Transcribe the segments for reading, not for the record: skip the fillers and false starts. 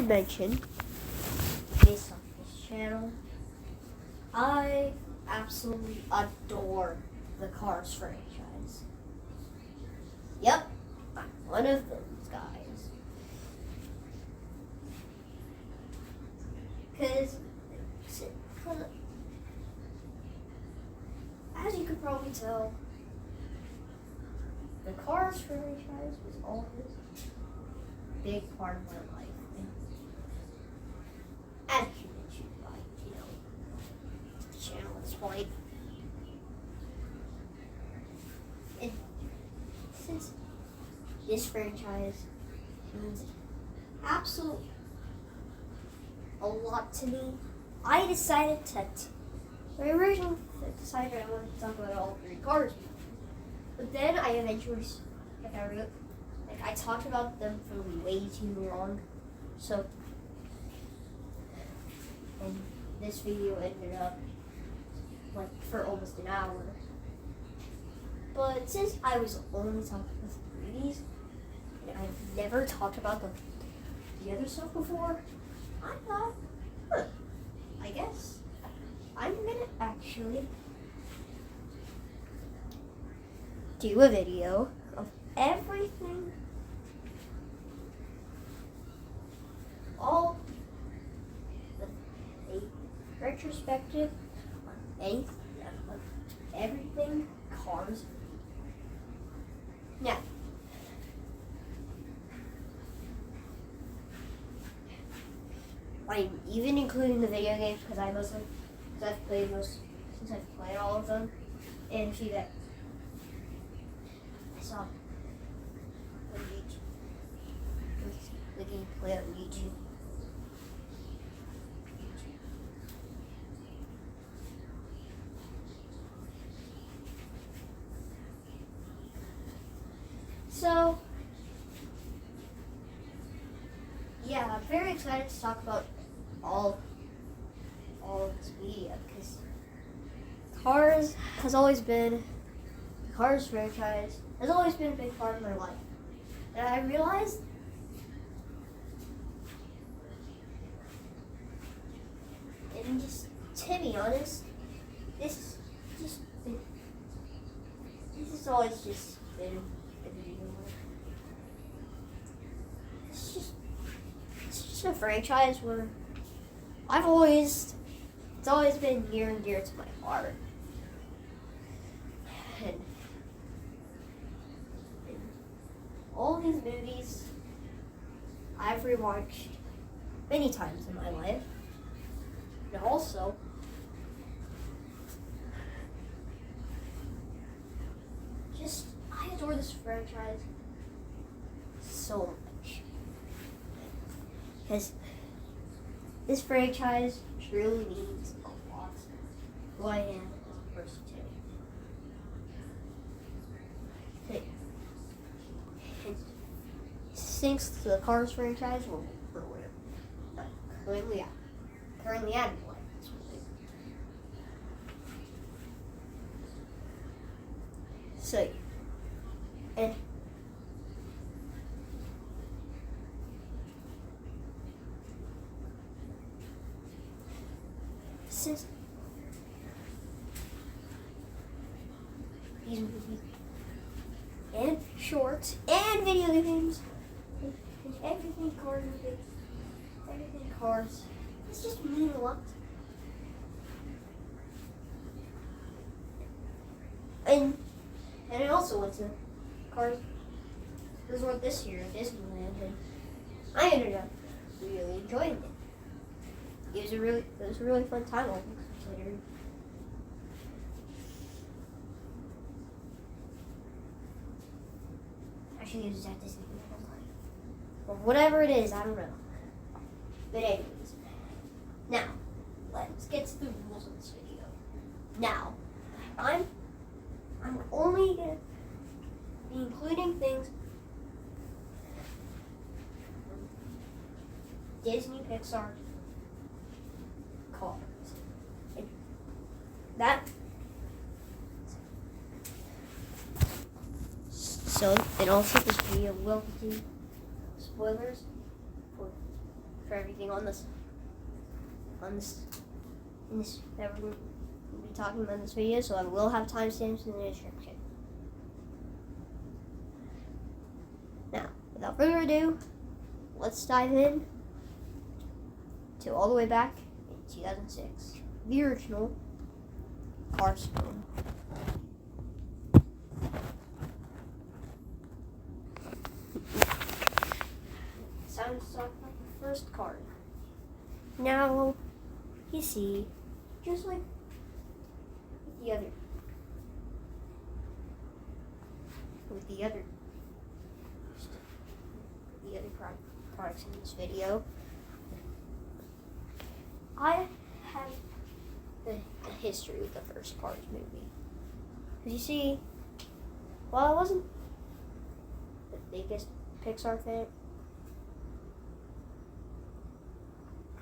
should mention this on this channel. I absolutely adore the Cars franchise. Yep, I'm one of those guys. Because, as you could probably tell, the Cars franchise was always a big part of my life. And as you mentioned, the channel at this point. And since this franchise means absolutely a lot to me, I originally decided I wanted to talk about all three Cars movies. But then I eventually, I talked about them for way too long. So, and this video ended up, for almost an hour. But since I was only talking about the movies, and I've never talked about the other stuff before, I thought, I guess I'm gonna actually do a video of everything, all a retrospective on everything Cars. Now, I'm even including the video games because I've played all of them, and a few that I saw on YouTube, the gameplay on YouTube. So, yeah, I'm very excited to talk about all of this media because Cars franchise has always been a big part of my life. And I realized and just to be honest, this has always just been a video. It's just a franchise where it's always been near and dear to my heart. And all these movies I've rewatched many times in my life. And also, I adore this franchise so much. Because this franchise truly means a lot to who I am as a person today. Thanks to the Cars franchise, we're currently at in life. So, and since these movies and shorts and video games and everything Cars, it's just mean a lot. And I also went to Cars Resort this year at Disneyland, and I ended up really enjoying it. It was a really fun time, all things considered. Actually, it was at Disneyland. But whatever it is, I don't know. But anyways, now let's get to the rules of this video. Now, I'm only gonna be including things from Disney Pixar Cars. And also this video will contain spoilers for for everything on this that we're going to be talking about in this video, so I will have timestamps in the description. Now, without further ado, let's dive in to all the way back in 2006. The original Cars film. It's time to talk about the first car. Now, you see, just like with the other products in this video, I have a history with the first Cars movie. Because you see, while I wasn't the biggest Pixar fan,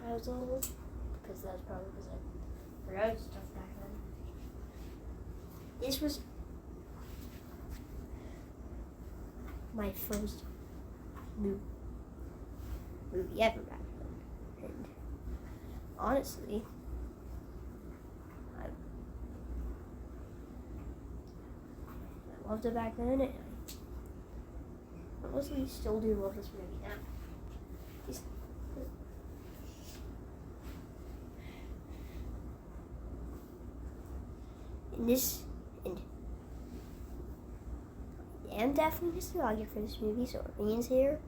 I was a little, because that was probably because I forgot stuff back then. This was my first movie ever back then. And honestly, I loved it back then, and I honestly still do love this movie now. And I'm definitely nostalgic for this movie, so opinions here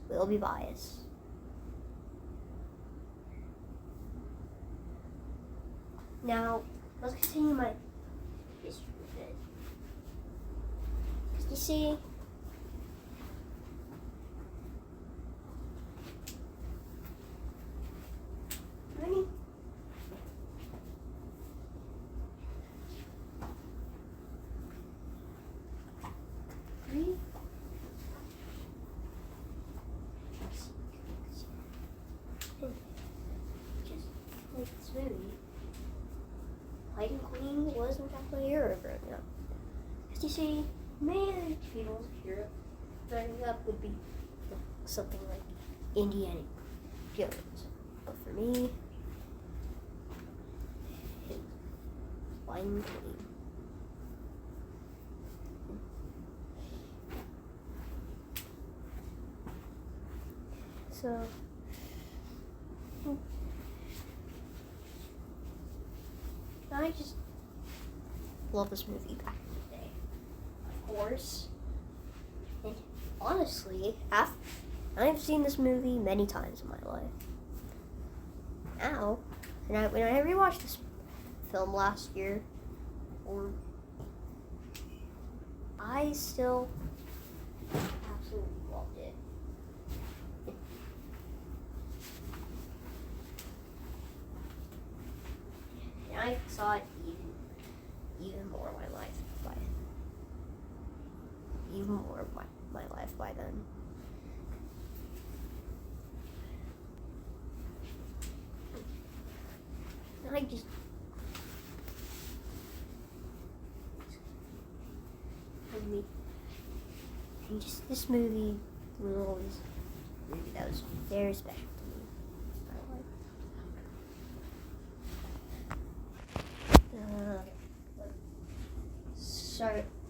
will be biased. Now, let's continue my history with it. Because you see, ready? Just like this movie, Lightning Queen was in fact my hero growing up. Because you see, many people's hero growing up would be something like Indiana Jones. But for me, it was Lightning Queen. So, I just love this movie back in the day, of course. And honestly, I've seen this movie many times in my life. Now, when I rewatched this film last year, I still absolutely loved it. I saw it even more of my life by then. And I just this movie was always a movie that was very special to me.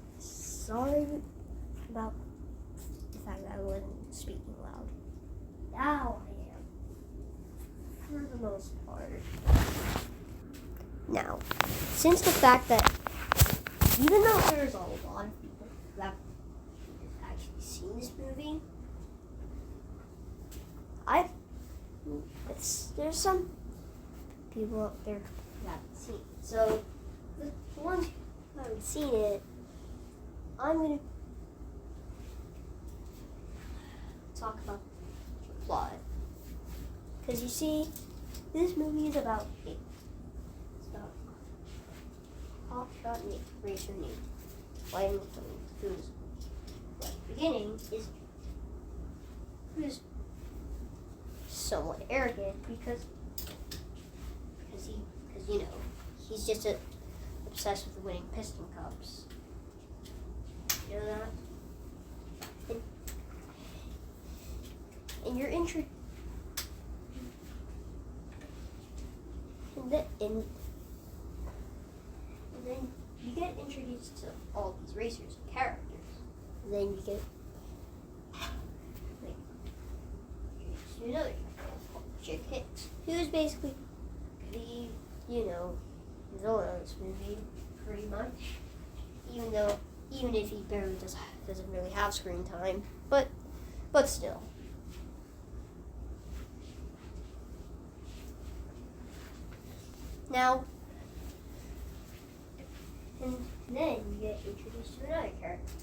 Sorry about the fact that I wasn't speaking loud. Now I am, for the most part. Now, since the fact that even though there's a lot of people who have actually seen this movie, there's some people out there who haven't seen it. So the ones who haven't seen it, I'm going to talk about the plot. Because you see, this movie is about hotshot racer named Lightning Queen, who's, at the beginning, who's somewhat arrogant because he's just obsessed with winning piston cups. You know that? And you're introduced and then you get introduced to all these racers and characters. And then you get introduced to another character called Chick Hicks, who's basically the, villain of this movie, pretty much. Even if he barely doesn't really have screen time, but still. Now, and then you get introduced to another character,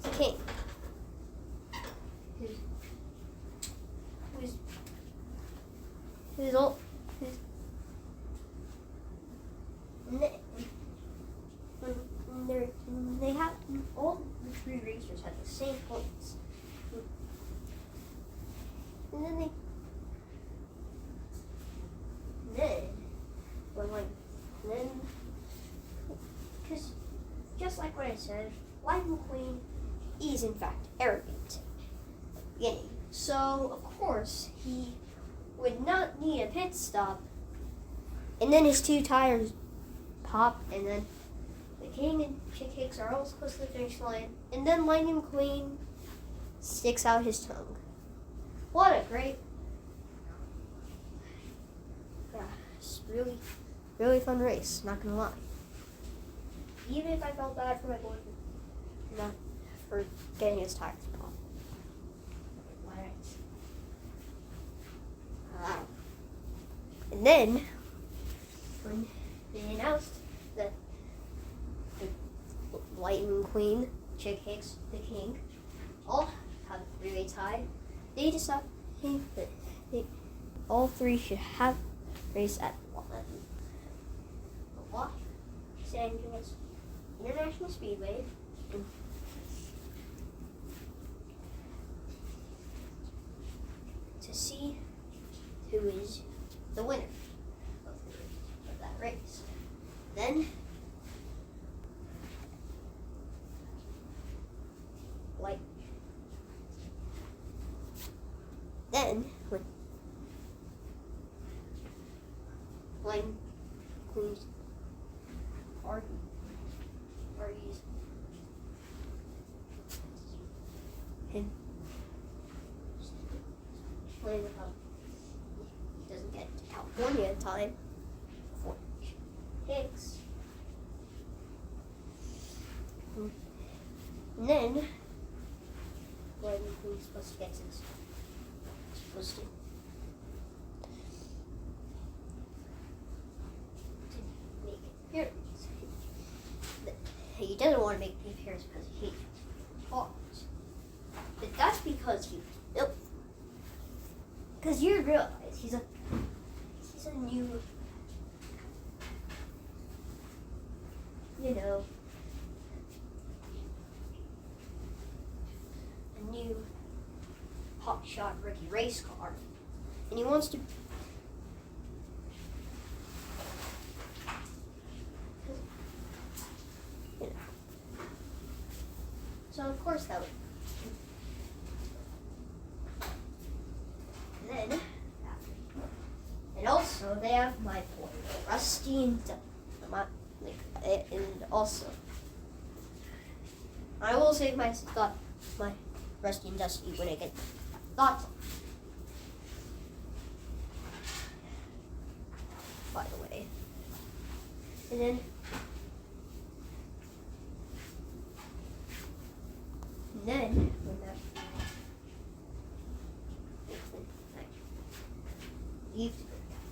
the King, who's old. They have all the three racers have the same points, and then because just like what I said, Lightning McQueen is in fact arrogant at the beginning. So of course he would not need a pit stop, and then his two tires pop, and then the King and Chick Hicks are almost close to the finish line, and then Lightning McQueen sticks out his tongue. What a great, it's really fun race, not gonna lie. Even if I felt bad for my boyfriend, for getting his tires popped. And then, when they announced that the Lightning McQueen, Chick Hicks, the King, all have a three-way tie, they decided that all three should have race at Los Angeles International Speedway to see who is the winner of that race. Then, when Lightning McQueen's parties him explaining how he doesn't get to California in time for Hicks. And then Lightning McQueen's supposed to make an appearance. He doesn't want to make the appearance because he hates cars. But that's because he was built. Because you realize he's a new, a new hotshot rookie race car, and he wants to. So of course that would. And then, and also they have my boy Rusty and also I will save my Rusty and Dusty when I get thoughts on it. By the way, and then. And then, when that leaves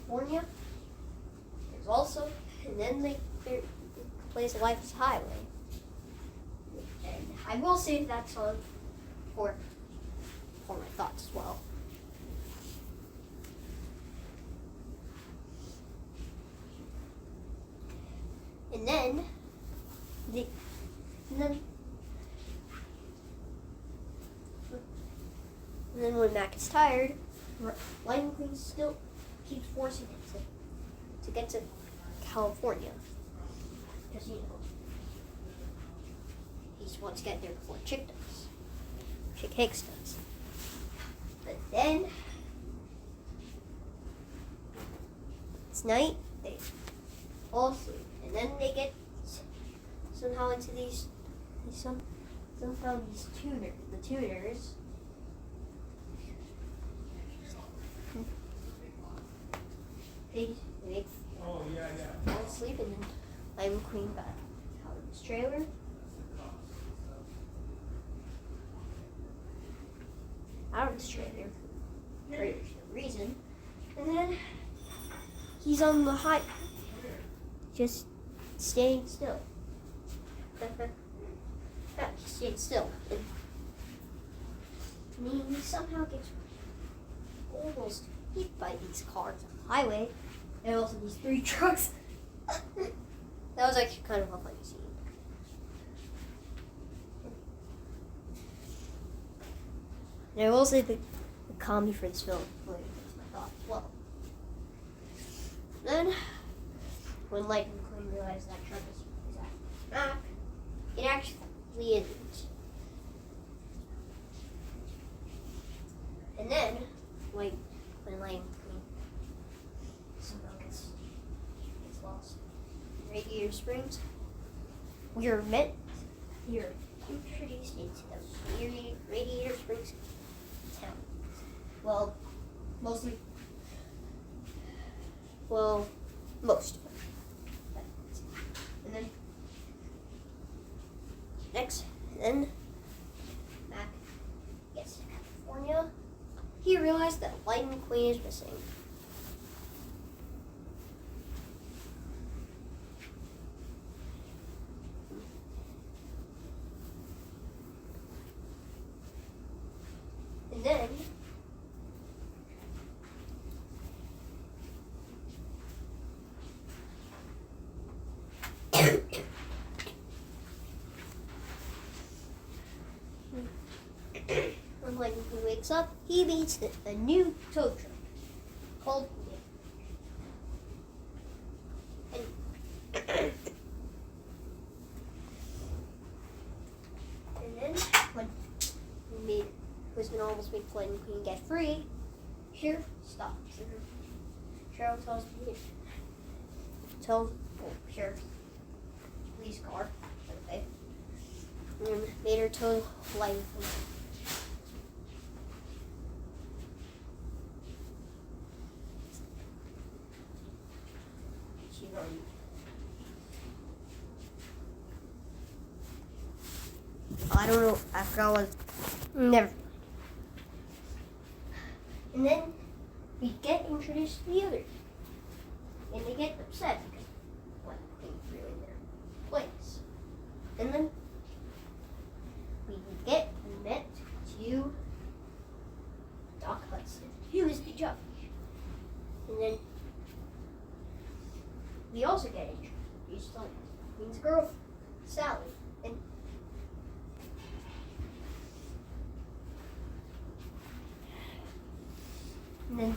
California, there's also, and then they plays Life is Highway. And I will save that song for my thoughts as well. And then when Mac is tired, Lightning McQueen still keeps forcing him to get to California. Because, he just wants to get there before Chick does. Chick Hicks does. But then, it's night, they fall asleep. And then they get somehow into these tuners. They fall asleep, and then Lightning Queen got out of his trailer. Out of his trailer for no reason. And then he's on the high, just staying still. Just staying still. And he somehow gets almost hit by these cars on the highway, and also these 3 trucks. That was actually kind of a funny scene. And I will say the comedy for this film really makes my thoughts as well. Then, when Lightning Queen realized that truck is back, it actually isn't. And then, when Lightning Queen somehow gets lost in Radiator Springs, you're introduced into the Radiator Springs town. Well, most of it. And then Mac gets to California. He realized that Lightning Queen is missing. And then when Lightning Queen wakes up, he meets a new tow truck called and then when he was going to almost make Lightning Queen get free, Sheriff stops. Sheriff tells Sheriff's police car, okay, and made her tow Lightning Queen. I don't know. I forgot what. Never. And then we get introduced to the others, and they get upset because Lightning Queen's ruined their place. And then we met to Doc Hudson, who is the judge. And then we also get introduced to Queen's girlfriend, Sally. And then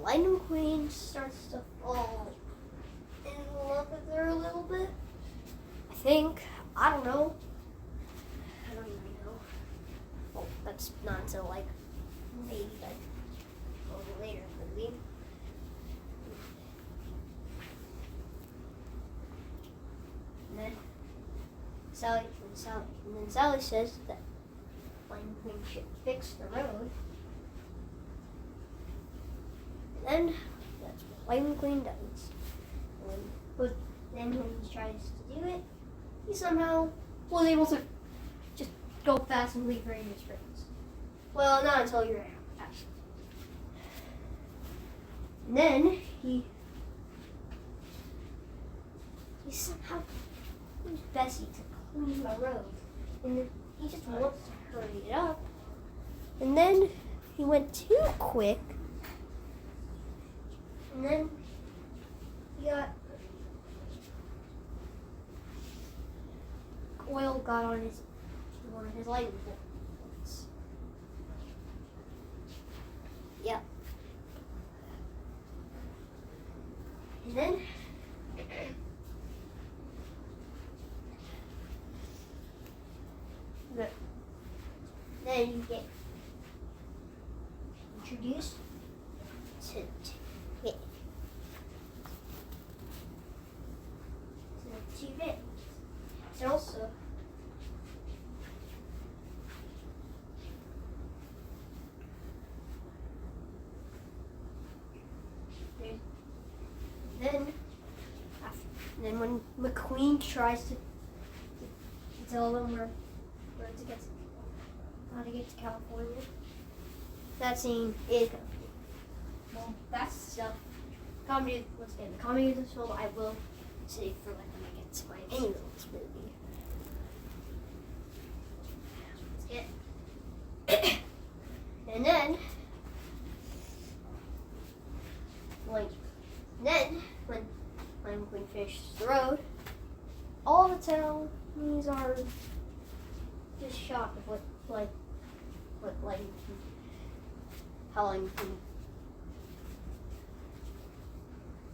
Lightning Queen starts to fall in love with her a little bit. I think. I don't know. I don't even know. Well, that's not until maybe a little later in the movie. And then Sally says that Lightning Queen should fix the road. And then that's what Lightning Queen does. But then when he tries to do it, he somehow was able to just go fast and leave Radiator Springs. Well, not until you're out. And then he somehow used Bessie to clean the road. And then he just wants to hurry it up. And then he went too quick. And then he got oil got on one of his lightning bolts. Yep. And then then you get introduced to the two bits. And also, then when McQueen tries to tell them where to get, how to get to California, that scene is kind of cool. Well, that's stuff. Comedy. Once again, the comedy of this film I will save for like when I get to my annual movie. Let's get. And then, when McQueen finishes the road, all the townies are just shocked of how long McQueen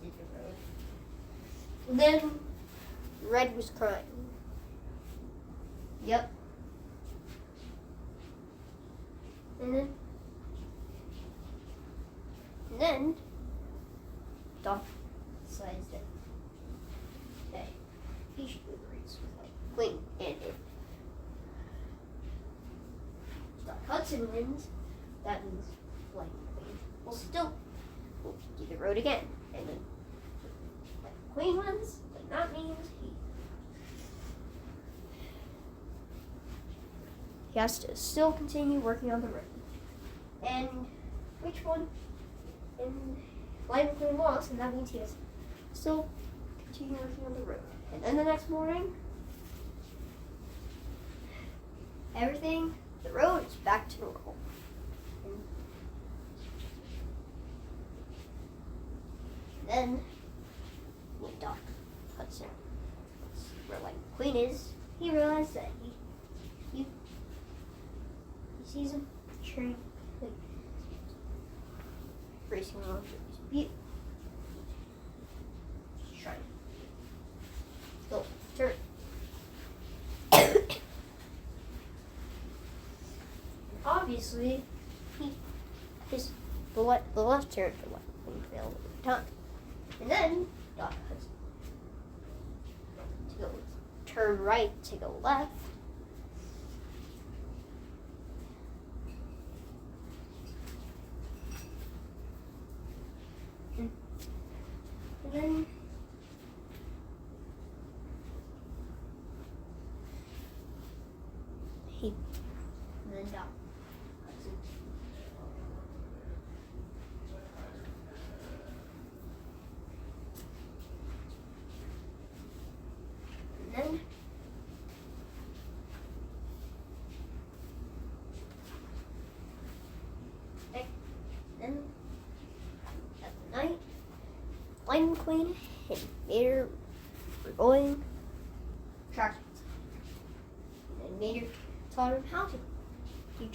did the road. And then Red was crying. Yep. And then Doc decides that he should do the race with Queen, and if Doc Hudson wins, that means Lightning Queen will still do the road again, and then Queen wins, then that means he has to still continue working on the road. And which one? And Lightning Queen lost, and that means he has to still continue working on the road. And then the next morning, the road is back to normal. And then, when Doc Hudson, where Lightning Queen is, he realized that he sees a train racing along this butte. He's trying to go turn. Obviously, the left turn for Lightning failed every time. And then Doc Hudson to go turn right to go left. And then Doc Hudson. And then at the night, Lightning Queen and Mater were going tractor. And Mater taught him how to do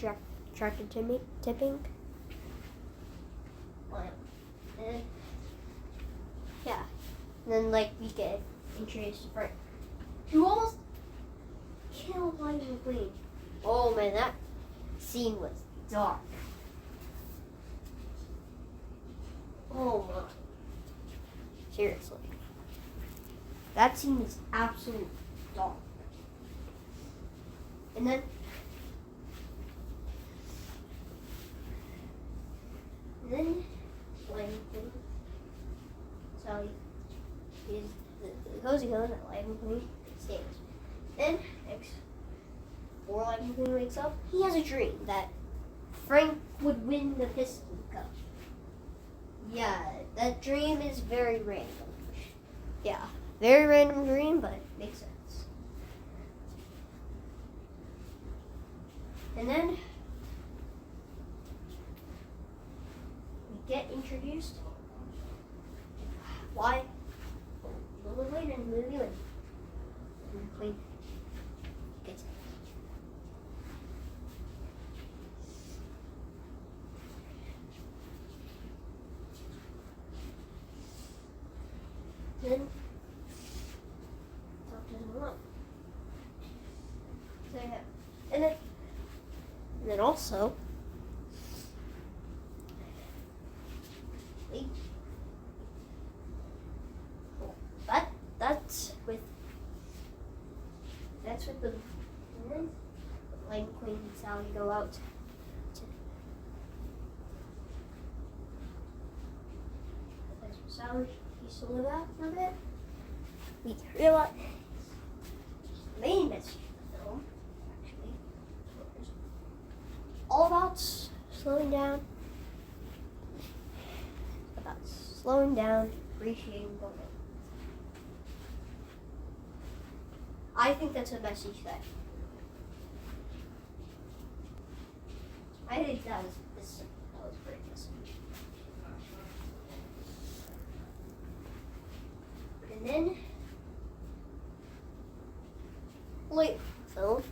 tractor tipping. And yeah. And then we get introduced to Frank, who almost killed Lightning Queen. Oh man, that scene was dark. Oh my. Seriously. That scene is absolutely dark. And then Lightning Queen. So he's the cozy home that Lightning Queen stays. Then before Lightning Queen wakes up, he has a dream that Frank would win the Piston Cup. Yeah, that dream is very random. Yeah, very random dream, but it makes sense. And then we get introduced. Why? A little later in the movie when Queen gets it. Then talk to him alone. So yeah, and And then also, that's with the Lightning Queen and Sally go out to that's where Sally used to live out for a bit. We realize the main message of the film actually is all about slowing down, appreciating the moment. I think that's a message that I think that was a great message. And then later film.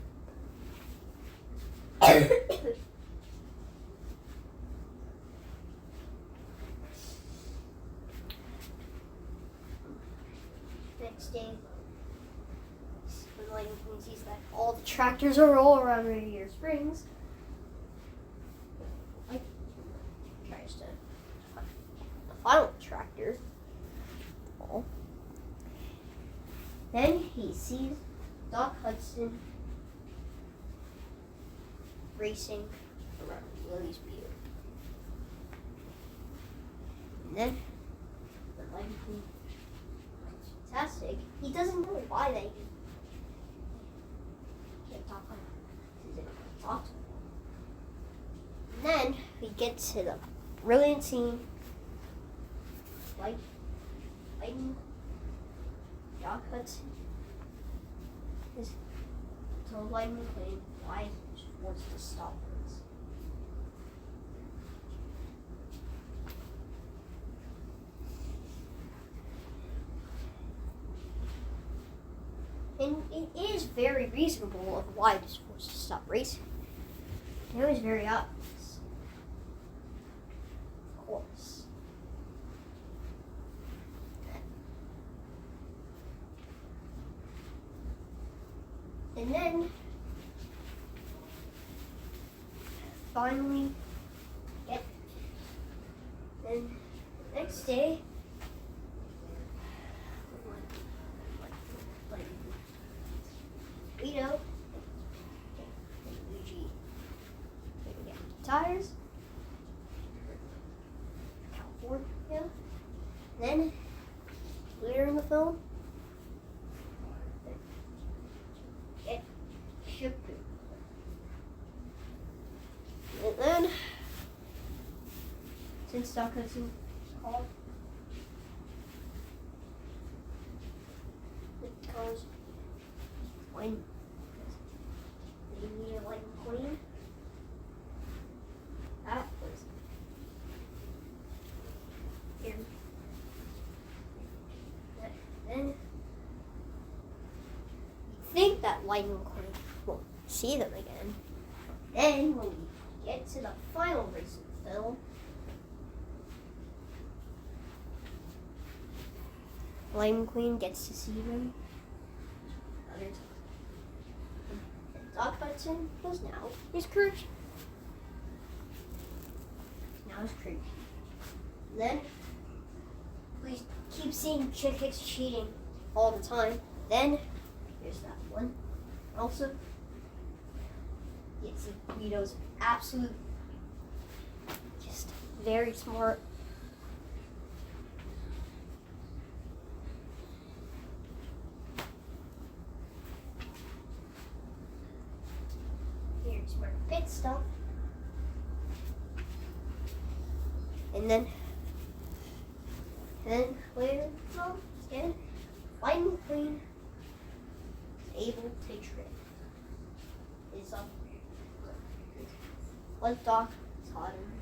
Next day, when Lightning Queen sees that all the tractors are all around Radiator Springs, like tries to find the final tractor. Then he sees Doc Hudson racing around Lily's Pier. And then the Lightning Queen, fantastic. He doesn't know why they can't talk on him. He didn't talk to him. And then we get to the brilliant scene. Lightning Doc Hudson is told Lightning Queen why he wants to stop this. And it is very reasonable of why he's forced to stop racing. It was very obvious. Of course. And then, finally, then the next day, Guido and Luigi get tires, California. Then, later in the film, get shipped. And then, since Doc Hudson called, it calls when they need a Lightning Queen. That was here. Then you think that Lightning Queen won't see them again. Then when we get to the final race of the film, Lightning Queen gets to see them another time. And Doc Hudson was now his crew. Then we keep seeing Chick Hicks cheating all the time. Then here's that one. Also, it's Guido's absolute, just very smart. Here's where pit stop. And then later on, again, Lightning Queen is able to trip. Is up. What Doc taught him.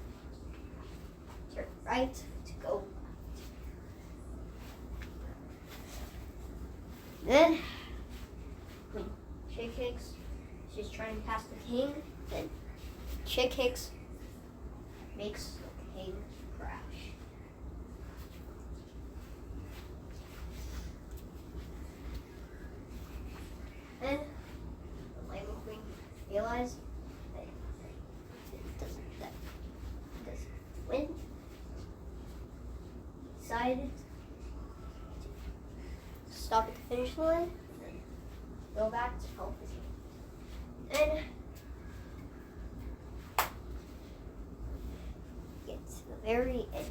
Turn right to go left. Then when Chick Hicks is just trying to pass the king, then Chick Hicks makes the king crash. Then the Lightning Queen realized that finish line, and go back to help his and get to the very end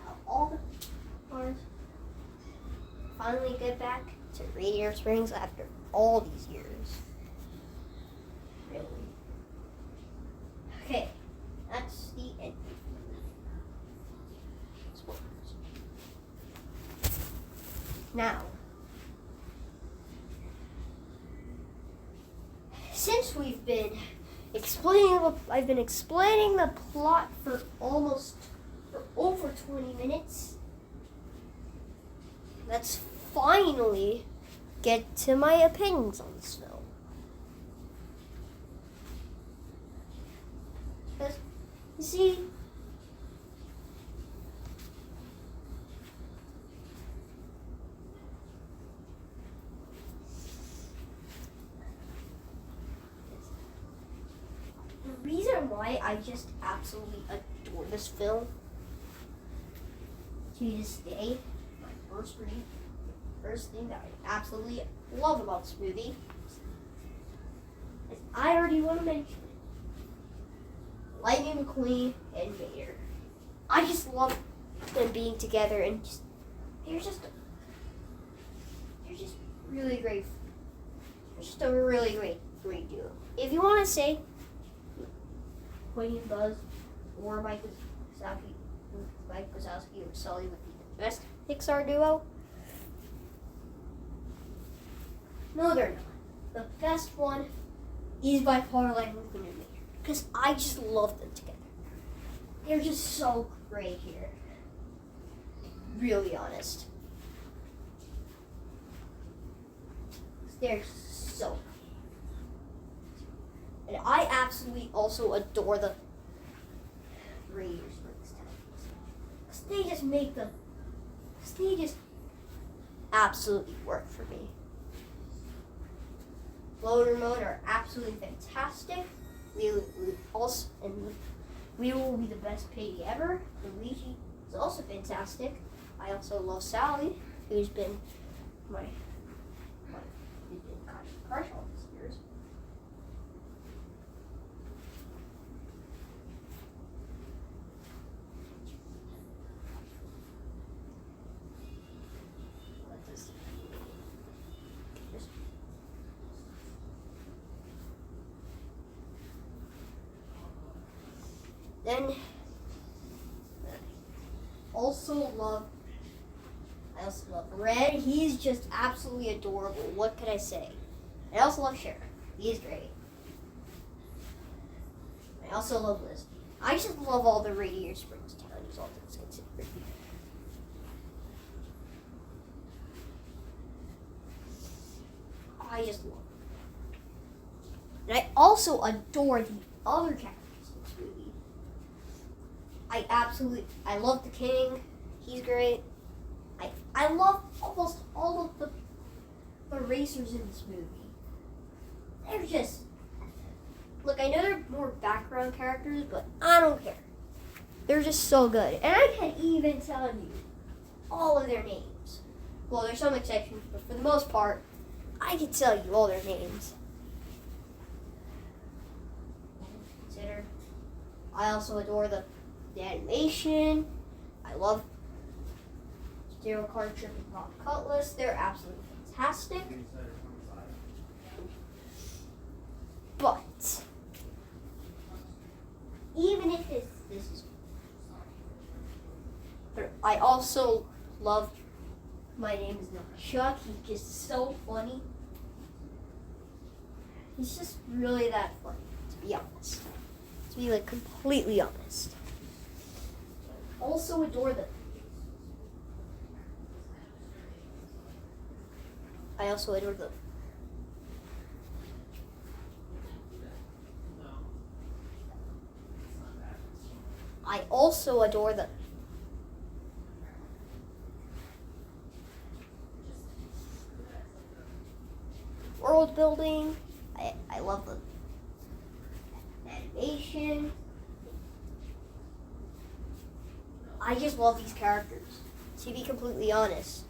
of all the cars. Finally get back to Radiator Springs after all these years. Really. Okay, that's the end. Now, since I've been explaining the plot for over 20 minutes, let's finally get to my opinions on this film. Because, you see, the reason why I just absolutely adore this film to this day, my first thing that I absolutely love about this movie is I already want to mention it. Lightning McQueen and Vader. I just love them being together and they're just really great. They're just a really great duo. If you want to say Quentin Buzz or Mike Wazowski or Sully would be the best Pixar duo, no, they're not. The best one is by far Lightning McQueen and Vader. Because I just love them together. They're just so great here. Really honest. They're so great. And I absolutely also adore the Radiator Springs titles. Because they just make them. Because they just absolutely work for me. Loader Mode are absolutely fantastic. We will be the best payday ever. Luigi is also fantastic. I also love Sally, who's been my kind of crush all these years. Then I also love Red. He's just absolutely adorable. What could I say? I also love Sheriff. He's great. I also love Liz. I just love all the Radiator Springs towns, all things considered. I just love them. And I also adore the other characters in this movie. I love the King. He's great. I love almost all of the racers in this movie. They're just... Look, I know they're more background characters, but I don't care. They're just so good. And I can't even tell you all of their names. Well, there's some exceptions, but for the most part, I can tell you all their names. Consider. I also adore the animation. I love Zero Card Trip and Rock Cutlass. They're absolutely fantastic. But even if this is, I also love My Name Is Not Chuck. He's just so funny. He's just really that funny, to be honest. To be like completely honest. Also adore them. I also adore them. I also adore them. World building. I love the animation. I just love these characters, to be completely honest.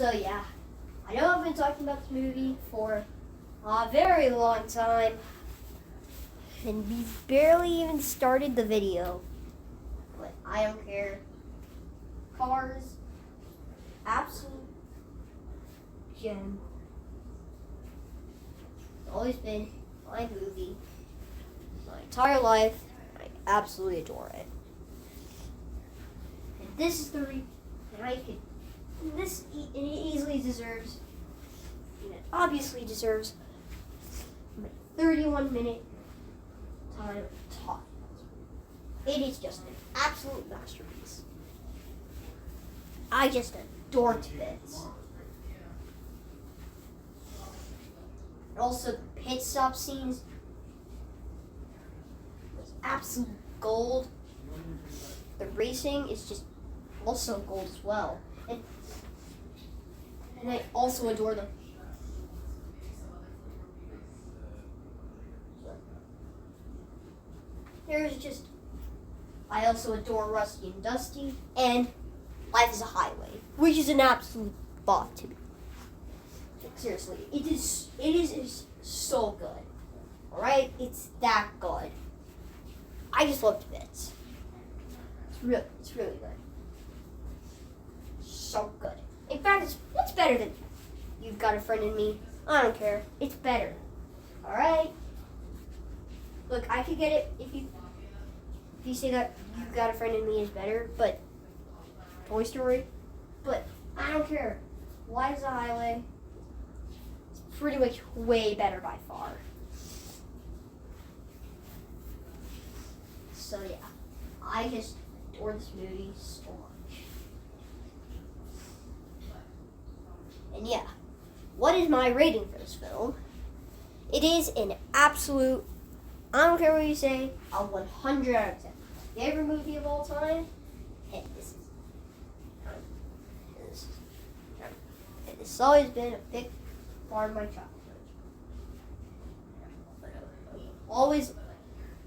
So yeah, I know I've been talking about this movie for a very long time, and we barely even started the video, but I don't care. Cars, absolute gem. It's always been my movie, my entire life. I absolutely adore it. And this is the reason I could. It easily deserves, it obviously deserves, 31-minute time talk. It is just an absolute masterpiece. I just adore it to bits. Also, the pit stop scenes was absolute gold. The racing is just also gold as well. And I also adore them. I also adore Rusty and Dusty and Life is a Highway, which is an absolute bop to me. Seriously, it is so good. Alright? It's that good. I just love it to bits. It's really good. So good. In fact, it's better than You've Got a Friend in Me. I don't care. It's better. Alright? Look, I could get it if you say that You've Got a Friend in Me is better, but Toy Story. But I don't care. Life is a Highway. It's pretty much way better by far. So yeah, I just adore this movie so much. And yeah, what is my rating for this film? It is an absolute, I don't care what you say, a 100 out of 10. Favorite movie of all time? And this has always been a big part of my childhood. I always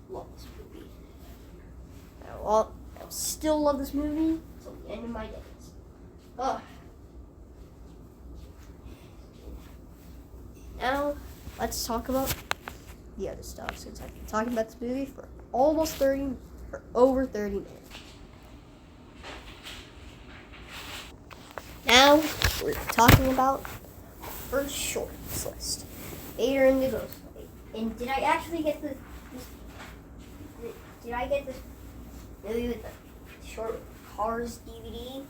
love this movie. I'll still love this movie until the end of my days. Ugh. Now, let's talk about the other stuff, since I've been talking about this movie for over 30 minutes. Now, we're talking about the first shorts list, Vader and the Ghost Light. And did I actually get this movie with the short Cars DVD?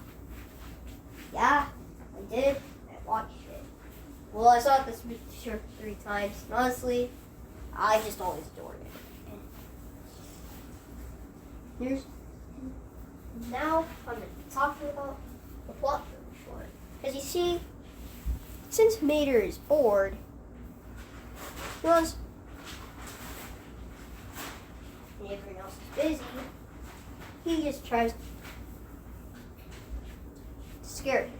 Yeah, I did. I watched it. Well, I saw this shirt 3 times. And honestly, I just always adored it. Now I'm going to be talking about the plot for the short. As you see, since Mater is bored, and everyone else is busy, he just tries to scare people.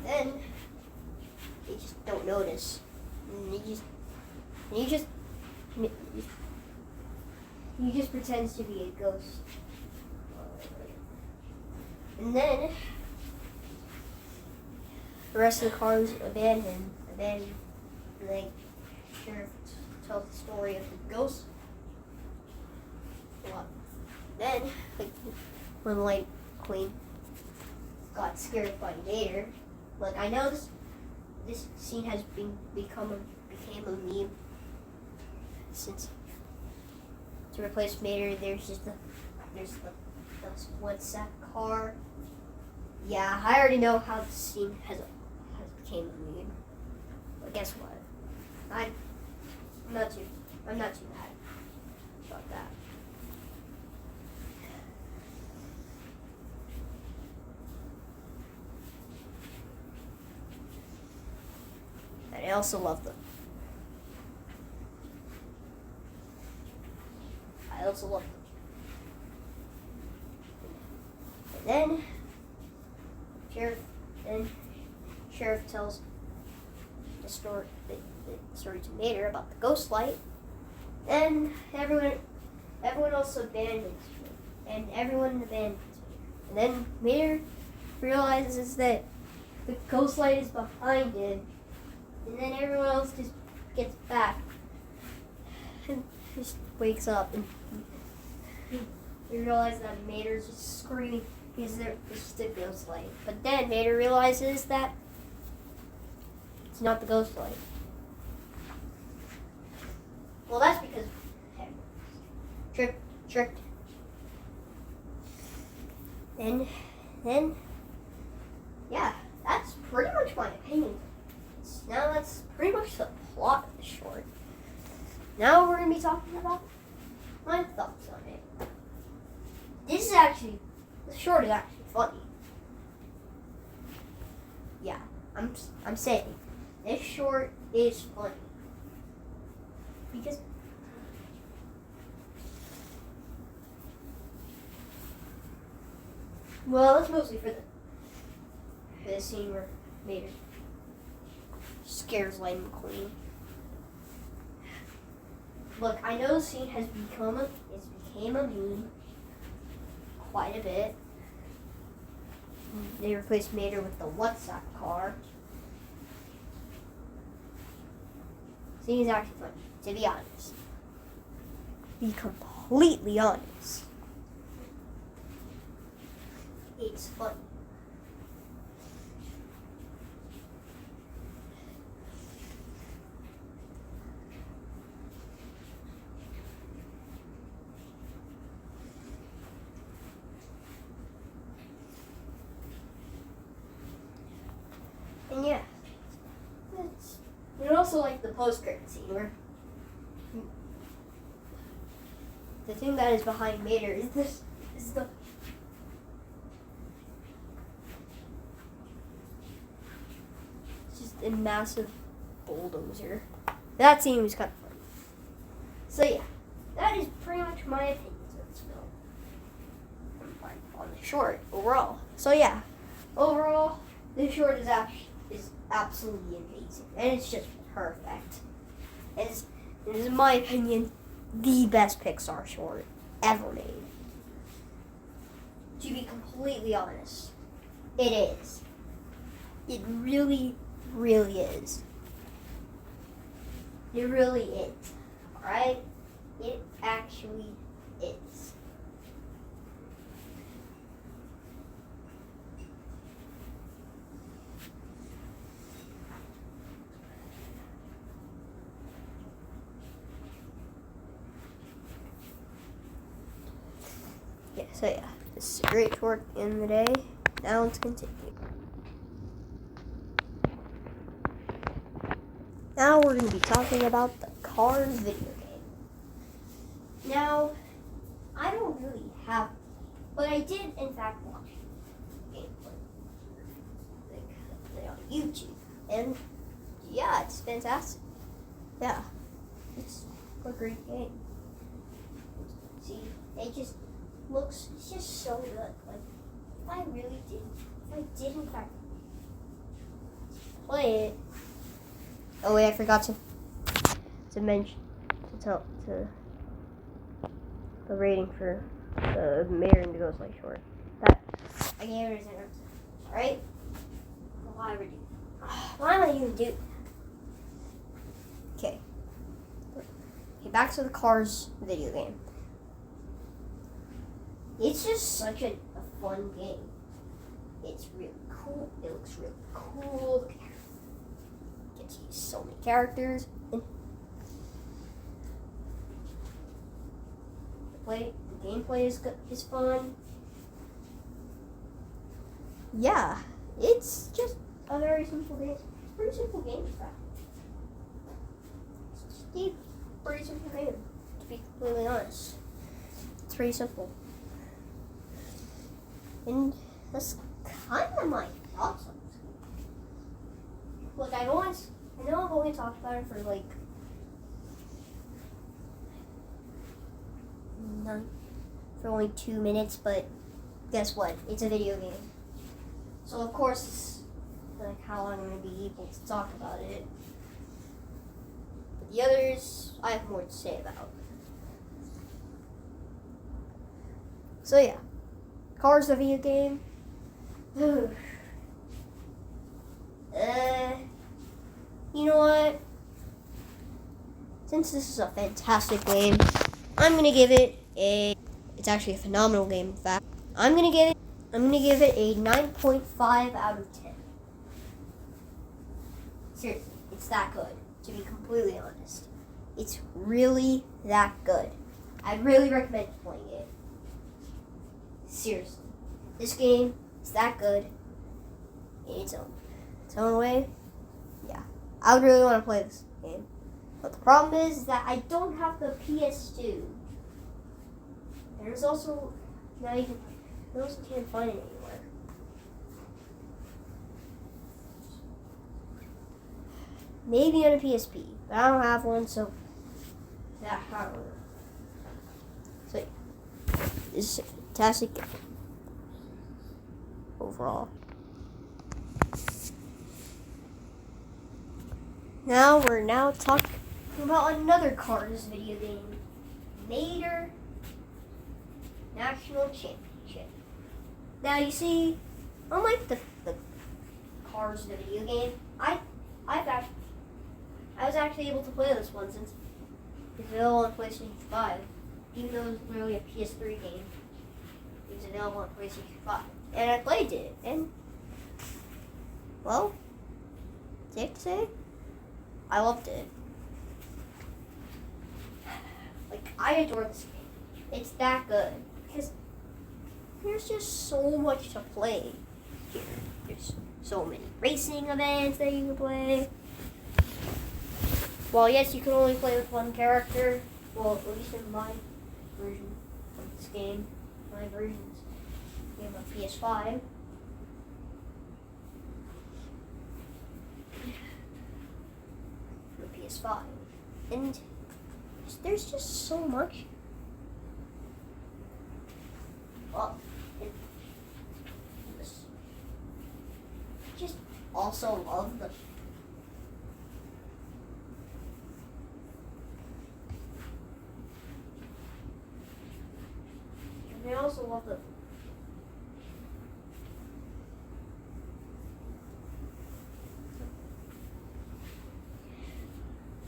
Then they just don't notice. And he just pretends to be a ghost. And then the rest of the cars abandon him. And then Sheriff tells the story of the ghost. Then, when the Light Queen got scared by Vader, I know this scene has became a meme, since to replace Vader, there's the one set car. Yeah, I already know how the scene has became a meme. But guess what? I'm not too mad about that. And I also love them. And then Sheriff tells the story to Mater about the ghost light, and everyone else abandons me, and everyone abandons me. And then Mater realizes that the ghost light is behind him, and then everyone else just gets back and just wakes up, and we realize that Mater's just screaming because there's just a ghost light. But then Mater realizes that it's not the ghost light. Well, that's because tricked. Then, yeah, that's pretty much my opinion. Now that's pretty much the plot of the short. Now we're going to be talking about my thoughts on it. The short is actually funny. Yeah, I'm saying, this short is funny. Because well, that's mostly for the scene where Mater scares Lightning McQueen. Look, I know the scene has became a meme quite a bit. They replaced Mater with the WhatsApp car. Scene is actually funny, to be honest. Be completely honest. It's funny. And yeah, and also like the post-credit scene where the thing that is behind Mater is the it's just a massive bulldozer. That scene was kind of funny. So yeah, that is pretty much my opinions of this film on the short overall. So yeah, overall, this short is absolutely amazing, and it's just perfect. It is, in my opinion, the best Pixar short ever made. To be completely honest, it is. It really, really is. It really is. Alright? It actually is. Yeah, so yeah, this is a great short in the day. Now let's continue. Now we're going to be talking about the Cars video game. Now, I don't really have, but I did in fact watch gameplay on YouTube, and yeah, it's fantastic. Yeah, it's a great game. See, it just looks, it's just so good. Like, if I did in fact play it. Oh wait, I forgot to mention to the rating for the Mater and the Ghost Light short. That I gave it a 10. Alright? Why would you? Why am I even do? Okay, back to the Cars video game. It's just such a fun game. It's really cool. It looks really cool. You get to use so many characters. And the gameplay is fun. Yeah, it's just a very simple game. It's a pretty simple game, in fact. It's just a pretty simple game, to be completely honest. It's pretty simple. And that's kind of my thoughts on this game. Look, I know I've only talked about it for only 2 minutes, but guess what? It's a video game. So of course, it's like how I'm going to be able to talk about it. But the others, I have more to say about. So yeah. Cars, the video game. You know what? Since this is a fantastic game, I'm gonna give it a. It's actually a phenomenal game. In fact, I'm gonna give it a 9.5 out of 10. Seriously, it's that good. To be completely honest, it's really that good. I really recommend playing it. Seriously, this game is that good in its own way. Yeah, I would really want to play this game. But the problem is that I don't have the PS2. There's also I also can't find it anywhere. Maybe on a PSP, but I don't have one, so that I don't know. So this is a fantastic game overall. We're now talking about another Cars video game, Materdor National Championship. Now you see, unlike the Cars video game, I was actually able to play this one since it's available on PlayStation 5, even though it was literally a PS3 game. It was available on PlayStation 5, and I played it, and well, safe to say, I loved it. Like, I adore this game. It's that good because there's just so much to play here. There's so many racing events that you can play. Well, yes, you can only play with one character. Well, at least in my version of this game, my version's game of PS5. The PS5, and there's just so much. Well, I just also love the. I also love the.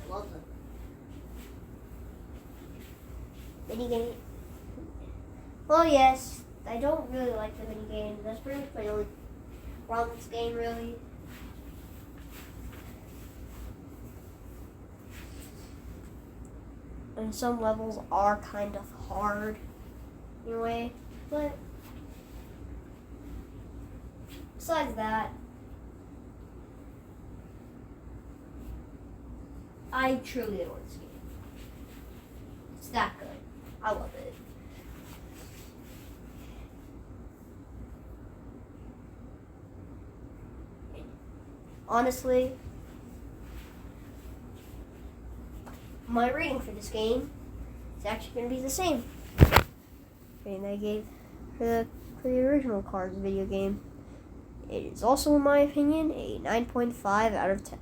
Love the mini game. Well, yes, I don't really like the mini games. That's pretty much my only problem with this game, really. And some levels are kind of hard in a way, but besides that, I truly adore this game. It's that good. I love it. And honestly, my rating for this game is actually going to be the same rating I gave for the original Cars video game. It is also, in my opinion, a 9.5 out of 10.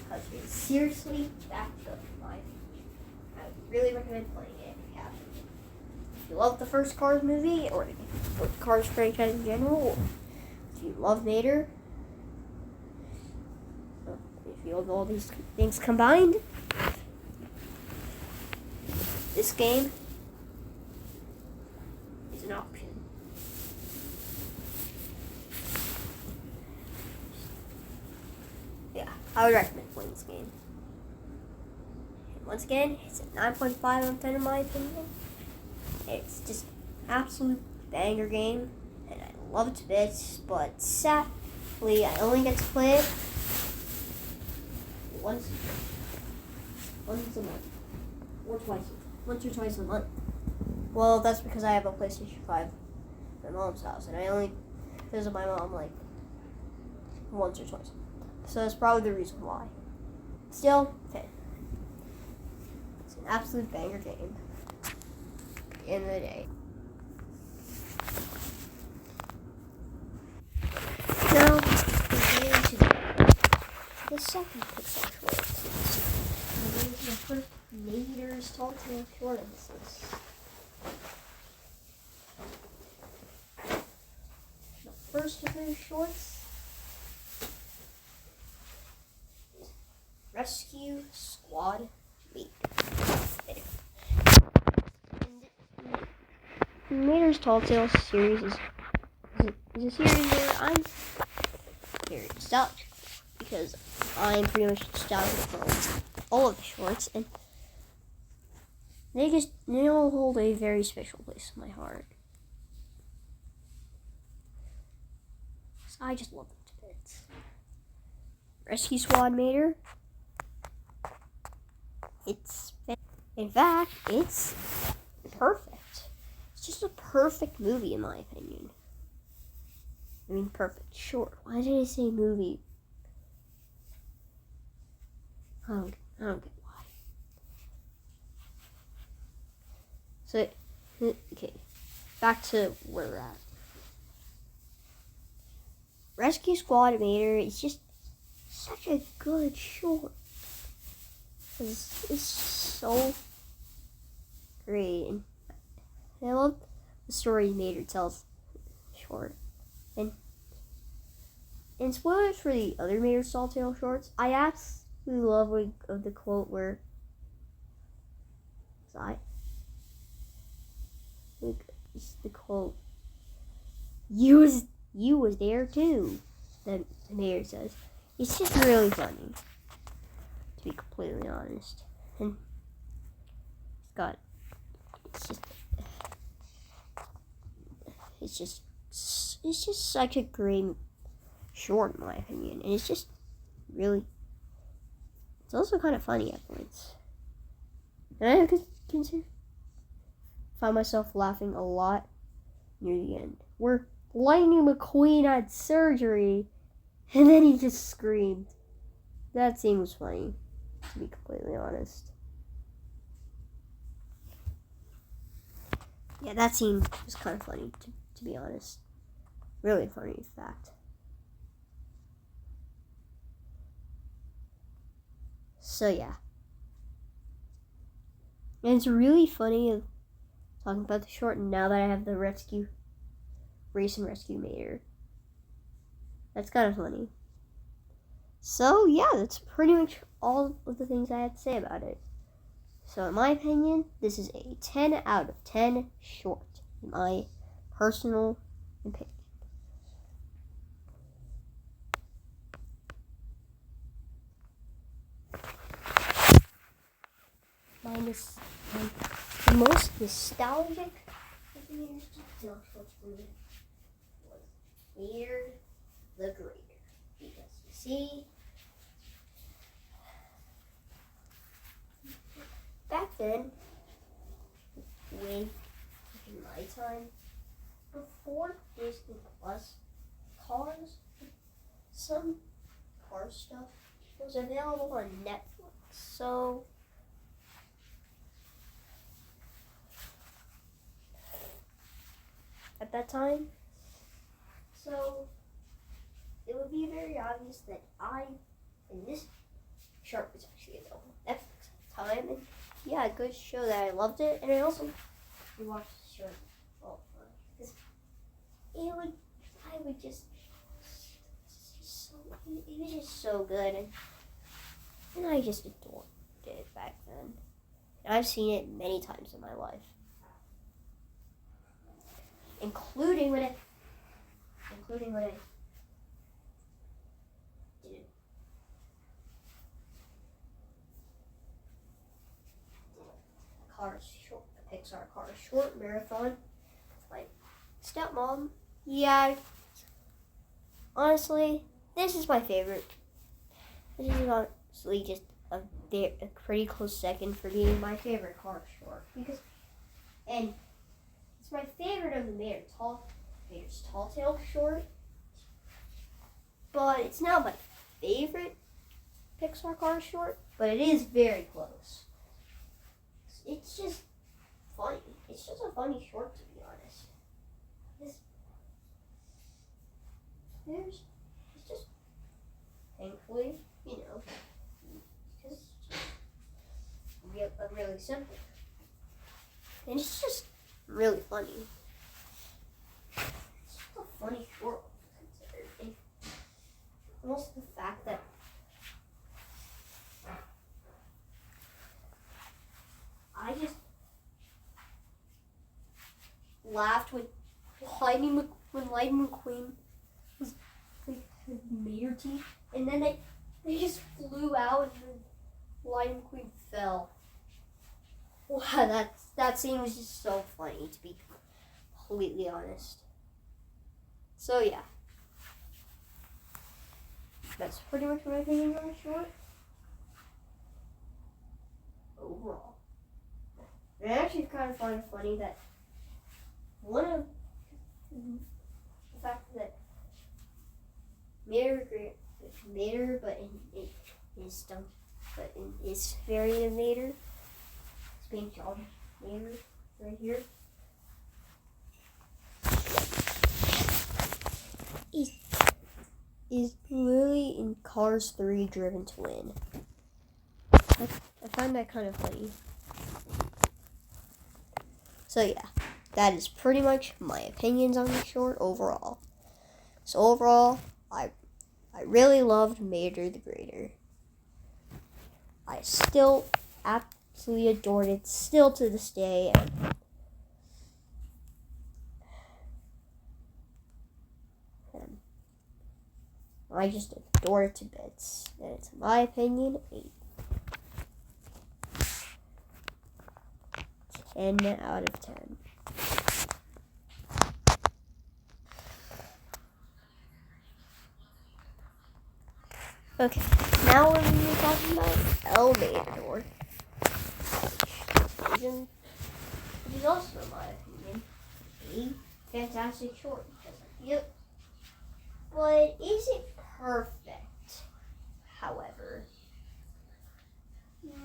Because it's seriously that good, in my opinion. I would really recommend playing it if you haven't. If you love the first Cars movie, or the Cars franchise in general, or if you love Materdor, if you love all these things combined, this game is an option. Yeah, I would recommend playing this game. And once again, it's a 9.5 out of 10 in my opinion. It's just absolute banger game, and I love it to bits, but sadly, I only get to play it once a month, or once or twice a month. Well, that's because I have a PlayStation 5 at my mom's house, and I only visit my mom like once or twice. So that's probably the reason why. Still, okay. It's an absolute banger game. At the end of the day. Now, we're going to the second Pixar short. We're going to the first Materdor's Telltale short of this. first of those shorts is Rescue Squad Meet. And Mater's Tall Tales series is a series where I'm very nostalgic because I'm pretty much nostalgic for all of the shorts, and they all hold a very special place in my heart. So I just love them to bits. Rescue Squad Mater. In fact, it's perfect. It's just a perfect movie in my opinion. I mean, perfect. Short. Why did I say movie? I don't get why. So, okay. Back to where we're at. Rescue Squad Mater is just such a good short. It's so great. And I love the story Mater tells short. And spoilers for the other Mater's Tall Tale shorts. I absolutely love of the quote where it's the quote, you was there too, that the Mater says. It's just really funny, to be completely honest. And it's just such a great short in my opinion, and it's also kind of funny at points. And I found myself laughing a lot near the end, where Lightning McQueen had surgery, and then he just screamed. That scene was funny, to be completely honest. Yeah, that scene was kind of funny, to be honest. Really funny, in fact. So yeah. And it's really funny of talking about the short now that I have the Race and Rescue Mater. That's kind of funny. So yeah, that's pretty much all of the things I had to say about it. So in my opinion, this is a 10 out of 10 short, in my personal opinion. The most nostalgic of the Mater's Tall Tale shorts for me was Mater the Greater. Because you see, back then, when in my time, before Disney Plus, some car stuff was available on Netflix. So at that time, it would be very obvious that this short was actually available on Netflix at the time, and yeah, it goes to show that I loved it, and I also watched the show all the time because it was just so good, and I just adored it back then. And I've seen it many times in my life, including when I did a Pixar Cars short marathon with my stepmom. Yeah, honestly, this is my favorite. This is honestly just a pretty close second for being my favorite car short, and it's my favorite of the Mater's Tall Tale short, but it's not my favorite Pixar car short, but it is very close. It's just funny. It's just a funny short, to be honest. It's just, thankfully, because it's really simple. And it's just really funny. It's just a funny short. laughed when Lightning McQueen was like made her teeth, and then they just flew out, and then Lightning McQueen fell. Wow, that scene was just so funny, to be completely honest. So yeah, that's pretty much my opinion on the short. Overall, and I actually kind of find it funny that one of the fact that Mater, but in his variant of Mater, it's being called Mater right here. Is literally in Cars 3 Driven to Win. I find that kind of funny. So yeah, that is pretty much my opinions on the short overall. So overall, I really loved Mater the Greater. I still absolutely adored it, still to this day. And I just adore it to bits. And it's my opinion, 10 out of 10. Okay, now we're going to be talking about Materdor, which is also, in my opinion, a fantastic short. Yep. But is it perfect? However,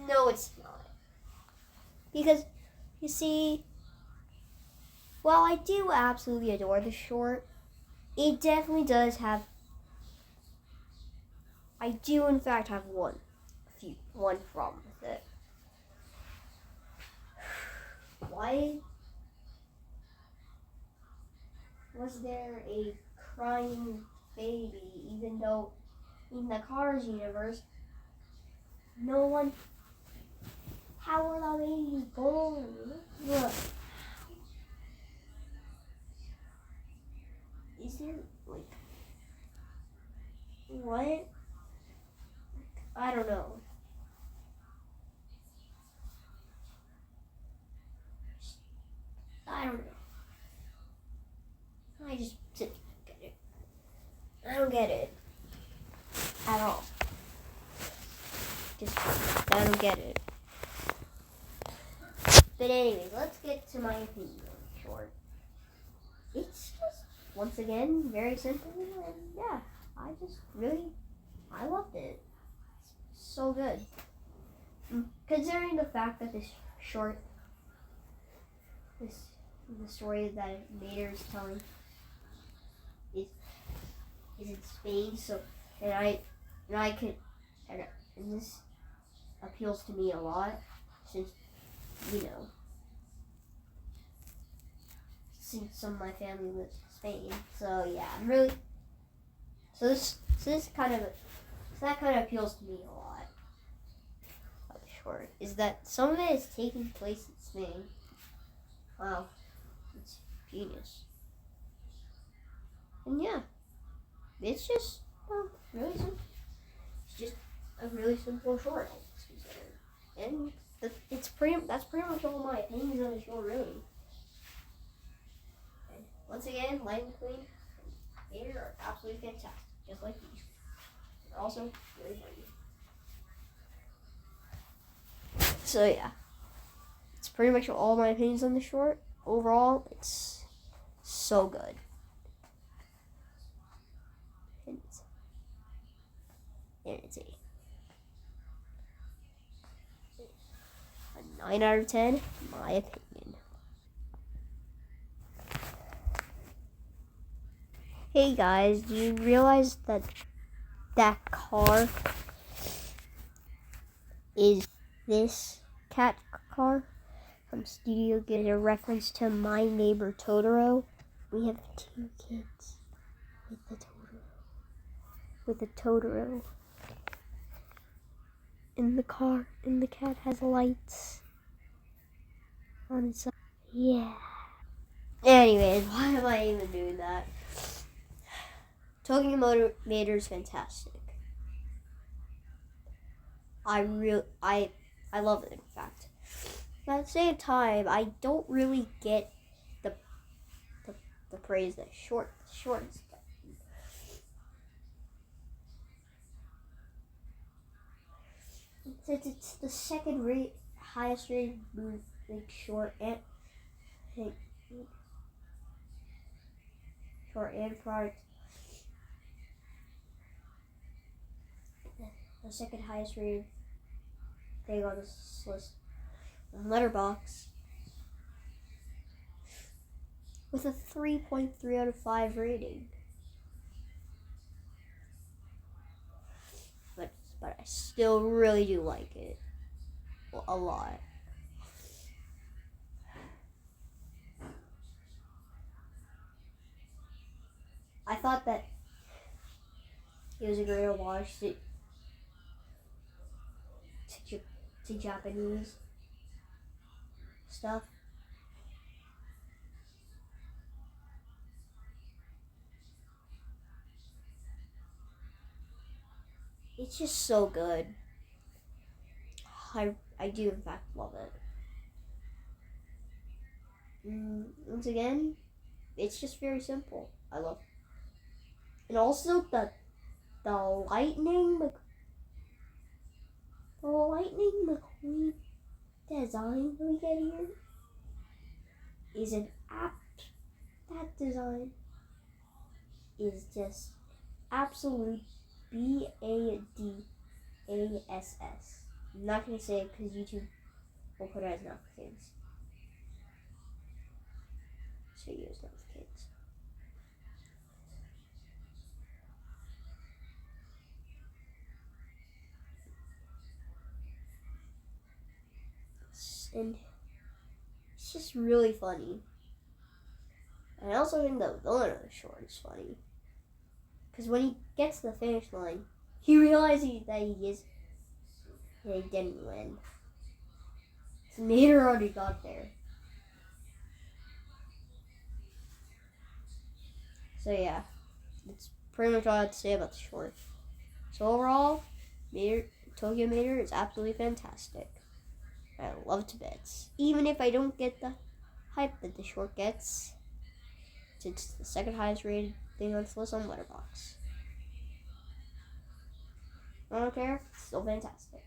no, it's not. Because, you see, while I do absolutely adore the short, it definitely does have. I do, in fact, have one problem with it. Why was there a crying baby, even though in the Cars universe, no one. How were the babies born? Look. Is there, like, what? I don't know. I don't know. I just don't get it. I don't get it. At all. I don't get it. But anyways, let's get to my opinion on the short. It's just, once again, very simple, and yeah, I loved it. It's so good. Considering the fact that this short, the story that Mater is telling is in Spain, so, and this appeals to me a lot, since some of my family lives in Spain. So yeah, that kind of appeals to me a lot. Short is that some of it is taking place in Spain. Wow, it's genius. And yeah, it's just really simple. It's just a really simple short, and that's pretty much all my opinions on the short, really. And once again, Lightning McQueen and Mater are absolutely fantastic, just like these. They're also really funny. So yeah, it's pretty much all my opinions on the short. Overall, it's so good. And it's a 9 out of 10, in my opinion. Hey guys, do you realize that car is this cat car from Studio Ghibli? A reference to My Neighbor Totoro. We have 2 kids with a Totoro in the car, and the cat has lights on its side. Yeah. Anyways, why am I even doing that? Tokyo Motor is fantastic. I love it, in fact. But at the same time, I don't really get the praise that short is getting. Since it's the second highest rated movie, like short and product, the second highest rated thing on this list, letterboxd, with a 3.3 out of 5 rating. But I still really do like it a lot. I thought that it was a great homage to Japanese stuff. It's just so good. I do in fact love it. Once again, it's just very simple. I love it. And also the lightning McQueen design we get here is that design is just absolute BADASS. I'm not gonna say it because YouTube will put it as not for kids. So you use not for kids. And it's just really funny. And I also think the villain of the short is funny. Because when he gets to the finish line, he realizes that he didn't win. So Mater already got there. So yeah, that's pretty much all I have to say about the short. So overall, Tokyo Mater is absolutely fantastic. I love it to bits. Even if I don't get the hype that the short gets, it's the second highest rated thing on this list on Letterboxd. I don't care, it's still fantastic.